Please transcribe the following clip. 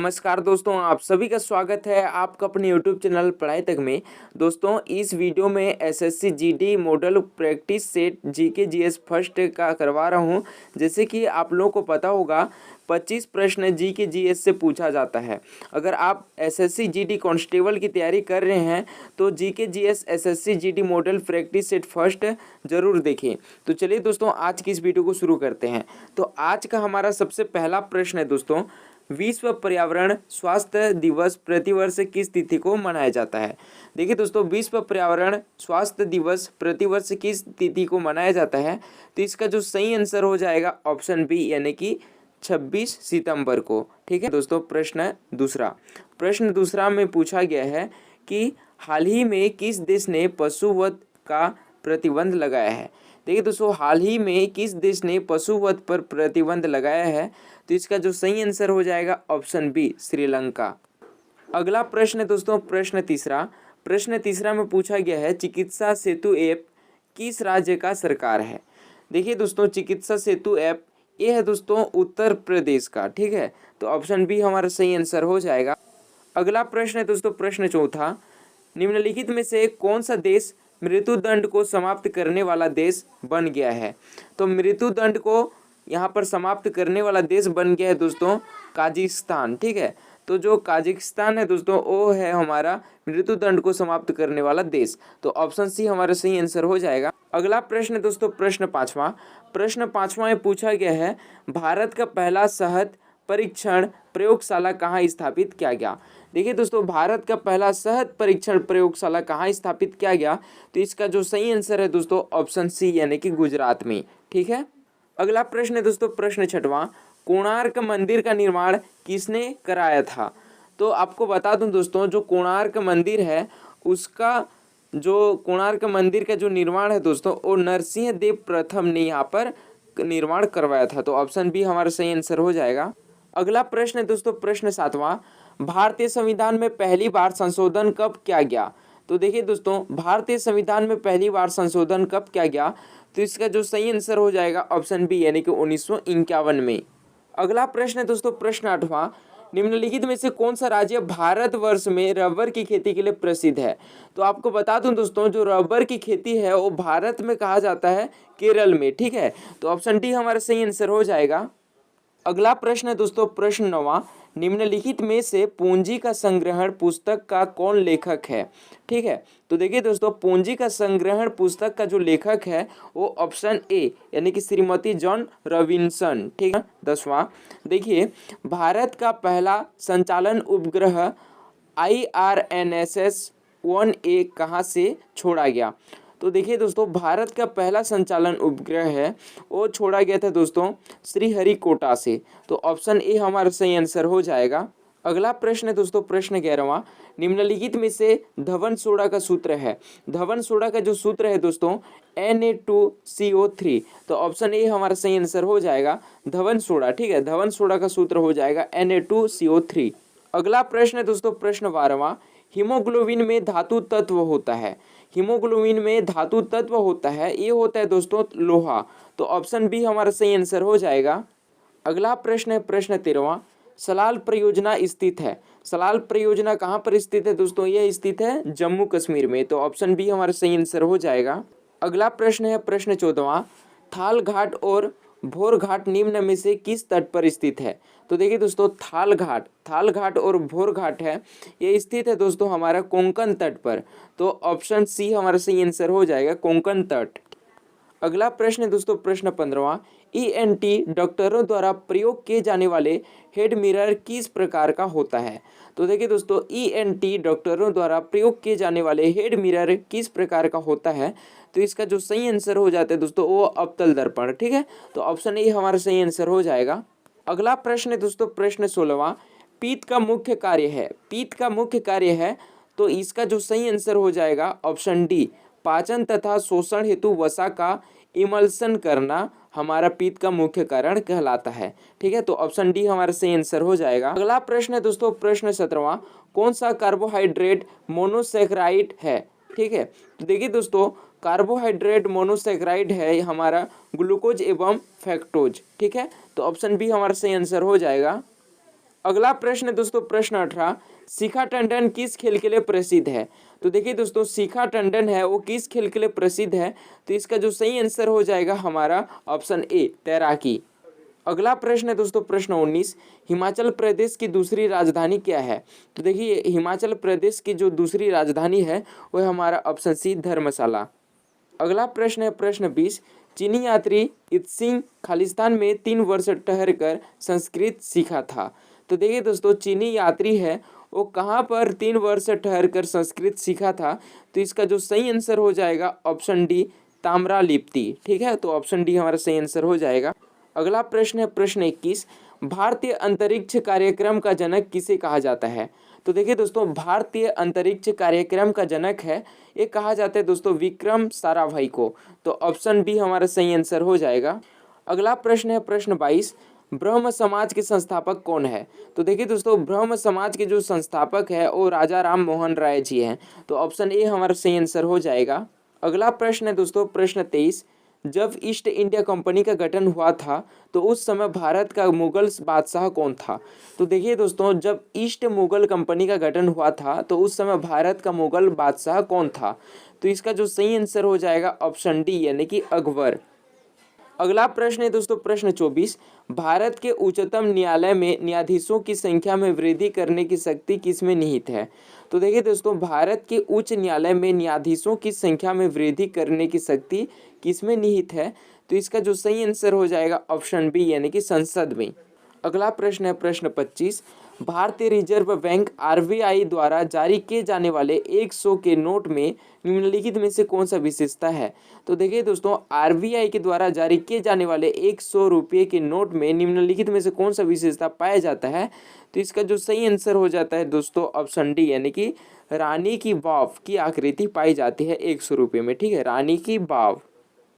नमस्कार दोस्तों, आप सभी का स्वागत है आपका अपने YouTube चैनल पढ़ाई तक में। दोस्तों, इस वीडियो में SSC GD model practice set GK GS first का करवा रहा हूं। जैसे कि आप लोगों को पता होगा 25 प्रश्न जीके जीएस से पूछा जाता है। अगर आप एसएससी जीडी कांस्टेबल की तैयारी कर रहे हैं तो GK GS SSC GD model practice set first जरूर देखें। तो चलिए दोस्तों, आज की इस वीडियो को शुरू करते हैं। तो आज का हमारा सबसे पहला प्रश्न है दोस्तों, विश्व पर्यावरण स्वास्थ्य दिवस प्रतिवर्ष किस तिथि को मनाया जाता है। देखिए दोस्तों, विश्व पर्यावरण स्वास्थ्य दिवस प्रतिवर्ष किस तिथि को मनाया जाता है, तो इसका जो सही आंसर हो जाएगा ऑप्शन बी, यानी कि 26 सितंबर को। ठीक है दोस्तों। प्रश्न दूसरा में पूछा गया है कि हाल ही में किस देश ने पशुवध का प्रतिबंध लगाया है। देखिए दोस्तों, हाल ही में किस देश ने पशुवध पर प्रतिबंध लगाया है, तो इसका जो सही आंसर हो जाएगा ऑप्शन बी, श्रीलंका। अगला प्रश्न है दोस्तों, प्रश्न तीसरा में पूछा गया है चिकित्सा सेतु ऐप किस राज्य का सरकार है। देखिए दोस्तों, चिकित्सा सेतु ऐप ये है दोस्तों उत्तर प्रदेश का। ठीक है, तो ऑप्शन बी हमारा सही आंसर हो जाएगा। अगला प्रश्न है दोस्तों, प्रश्न चौथा, निम्नलिखित में से कौन सा देश मृत्युदंड को समाप्त करने वाला देश बन गया है। तो मृत्युदंड को यहाँ पर समाप्त करने वाला देश बन गया है दोस्तों काजिकिस्तान। ठीक है, तो जो काजिकिस्तान है दोस्तों वो है हमारा मृत्युदंड को समाप्त करने वाला देश। तो ऑप्शन सी हमारा सही आंसर हो जाएगा। अगला प्रश्न है दोस्तों, प्रश्न पाँचवा में पूछा गया है भारत का पहला शहद परीक्षण प्रयोगशाला कहाँ स्थापित किया गया। देखिए दोस्तों, भारत का पहला शहद परीक्षण प्रयोगशाला कहाँ स्थापित किया गया, तो इसका जो सही आंसर है दोस्तों ऑप्शन सी, यानी कि गुजरात में। ठीक है। अगला प्रश्न है दोस्तों, प्रश्न छठवां, कोणार्क मंदिर का निर्माण किसने कराया था। तो आपको बता दूं दोस्तों, जो कोणार्क मंदिर है उसका कोणार्क मंदिर का जो निर्माण है दोस्तों वो नरसिंह देव प्रथम ने यहाँ पर निर्माण करवाया था। तो ऑप्शन बी हमारा सही आंसर हो जाएगा। अगला प्रश्न है दोस्तों, प्रश्न सातवां, भारतीय संविधान में पहली बार संशोधन कब किया गया। तो देखिए दोस्तों, भारतीय संविधान में पहली बार संशोधन कब किया गया, तो इसका जो सही आंसर हो जाएगा ऑप्शन बी, यानी कि 1951 में। अगला प्रश्न है दोस्तों, प्रश्न आठवां, निम्नलिखित में से कौन सा राज्य भारतवर्ष में रबर की खेती के लिए प्रसिद्ध है। तो आपको बता दूं दोस्तों, जो रबर की खेती है वो भारत में कहा जाता है केरल में। ठीक है, तो ऑप्शन डी हमारा सही आंसर हो जाएगा। अगला प्रश्न है दोस्तों, प्रश्न नौवां, निम्नलिखित में से पूंजी का संग्रहण पुस्तक का कौन लेखक है। ठीक है, तो देखिए दोस्तों, पूंजी का संग्रहण पुस्तक का जो लेखक है वो ऑप्शन ए, यानी कि श्रीमती जॉन रॉबिन्सन। ठीक है। 10वां, देखिए भारत का पहला संचालन उपग्रह IRNSS 1A कहाँ से छोड़ा गया। तो देखिए दोस्तों, भारत का पहला संचालन उपग्रह है वो छोड़ा गया था दोस्तों श्रीहरिकोटा से। तो ऑप्शन ए हमारा सही आंसर हो जाएगा। अगला प्रश्न है दोस्तों, प्रश्न 11वां, निम्नलिखित में से धवन सोडा का सूत्र है। धवन सोडा का जो सूत्र है दोस्तों Na2CO3। तो ऑप्शन ए हमारा सही आंसर हो जाएगा, धवन सोडा। ठीक है, धवन सोडा का सूत्र हो जाएगा Na2CO3। अगला प्रश्न है दोस्तों, प्रश्न 12वां, हीमोग्लोबिन में धातु तत्व होता है। हीमोग्लोबिन में धातु तत्व होता है, ये होता है दोस्तों लोहा। तो ऑप्शन बी हमारा सही आंसर हो जाएगा। अगला प्रश्न है प्रश्न 13वां, सलाल परियोजना स्थित है। सलाल परियोजना कहाँ पर स्थित है दोस्तों, यह स्थित है जम्मू कश्मीर में। तो ऑप्शन बी हमारा सही आंसर हो जाएगा। अगला प्रश्न है प्रश्न 14वां, थाल घाट और भोर घाट निम्न में से किस तट पर स्थित है। तो देखिए दोस्तों, थाल घाट और भोर घाट है, ये स्थित है दोस्तों हमारा कोंकण तट पर। तो ऑप्शन सी हमारा सही आंसर हो जाएगा, कोंकण तट। अगला प्रश्न है दोस्तों, प्रश्न 15वां, ENT डॉक्टरों द्वारा प्रयोग किए जाने वाले हेड मिरर किस प्रकार का होता है। तो देखिए दोस्तों, ENT डॉक्टरों द्वारा प्रयोग किए जाने वाले हेड मिरर किस प्रकार का होता है, तो इसका जो सही आंसर हो जाता है दोस्तों वो अवतल दर्पण। ठीक है, तो ऑप्शन ए हमारा सही आंसर हो जाएगा। अगला प्रश्न है दोस्तों, प्रश्न 16वां, पीत का मुख्य कार्य है। तो इसका जो सही आंसर हो जाएगा ऑप्शन डी, पाचन तथा शोषण हेतु वसा का इमल्सन करना हमारा पीत का मुख्य कारण कहलाता है। ठीक है, तो ऑप्शन डी हमारा सही आंसर हो जाएगा। अगला प्रश्न है दोस्तों, प्रश्न 17वां, कौन सा कार्बोहाइड्रेट मोनोसैकेराइड है। ठीक है, तो देखिए दोस्तों, कार्बोहाइड्रेट मोनोसैकेराइड है हमारा ग्लूकोज एवं फैक्टोज। ठीक है, तो ऑप्शन बी हमारा सही आंसर हो जाएगा। अगला प्रश्न है दोस्तों प्रश्न 18, शिखा टंडन किस खेल के लिए प्रसिद्ध है? तो देखिए दोस्तों शिखा टंडन है वो किस खेल के लिए प्रसिद्ध है? तो इसका जो सही आंसर हो जाएगा हमारा ऑप्शन ए, तैराकी। अगला प्रश्न है दोस्तों प्रश्न 19, हिमाचल प्रदेश की दूसरी राजधानी क्या है? तो देखिए हिमाचल प्रदेश की जो दूसरी राजधानी है वो है हमारा ऑप्शन सी, धर्मशाला। अगला प्रश्न है प्रश्न 20, चीनी यात्री इत्सिंग खालिस्तान में 3 वर्ष ठहरकर संस्कृत सीखा था। तो देखिए दोस्तों चीनी यात्री है वो कहाँ पर 3 वर्ष ठहरकर संस्कृत सीखा था? तो इसका जो सही आंसर हो जाएगा ऑप्शन डी, ताम्रलिप्ति। ठीक है, तो ऑप्शन डी हमारा सही आंसर हो जाएगा। अगला प्रश्न है प्रश्न 21, भारतीय अंतरिक्ष कार्यक्रम का जनक किसे कहा जाता है? तो देखिए दोस्तों भारतीय अंतरिक्ष कार्यक्रम का जनक है ये कहा जाता है दोस्तों विक्रम साराभाई को। तो ऑप्शन बी हमारा सही आंसर हो जाएगा। अगला प्रश्न है प्रश्न 22, ब्रह्म समाज के संस्थापक कौन है? तो देखिए दोस्तों ब्रह्म समाज के जो संस्थापक है वो राजा राम मोहन राय जी हैं। तो ऑप्शन ए हमारा सही आंसर हो जाएगा। अगला प्रश्न है दोस्तों प्रश्न 23, जब ईस्ट इंडिया कंपनी का गठन हुआ था तो उस समय भारत का मुगल बादशाह कौन था? तो देखिए दोस्तों जब ईस्ट मुगल कंपनी का गठन हुआ था तो उस समय भारत का मुगल बादशाह कौन था? तो इसका जो सही आंसर हो जाएगा ऑप्शन डी, यानी कि अकबर। अगला प्रश्न है दोस्तों प्रश्न 24, भारत के उच्चतम न्यायालय में न्यायाधीशों की संख्या में वृद्धि करने की शक्ति किसमें निहित है? तो देखिए दोस्तों भारत के उच्च न्यायालय में न्यायाधीशों की संख्या में वृद्धि करने की शक्ति किसमें निहित है? तो इसका जो सही आंसर हो जाएगा ऑप्शन बी, यानी कि संसद में। अगला प्रश्न है प्रश्न 25, भारतीय रिजर्व बैंक आरबीआई द्वारा जारी किए जाने वाले 100 के नोट में निम्नलिखित में से कौन सा विशेषता है? तो देखिए दोस्तों आरबीआई के द्वारा जारी किए जाने वाले 100 रुपये के नोट में निम्नलिखित में से कौन सा विशेषता पाया जाता है? तो इसका जो सही आंसर हो जाता है दोस्तों ऑप्शन डी, यानी कि रानी की वाव की आकृति पाई जाती है 100 रुपये में। ठीक है, रानी की वाव।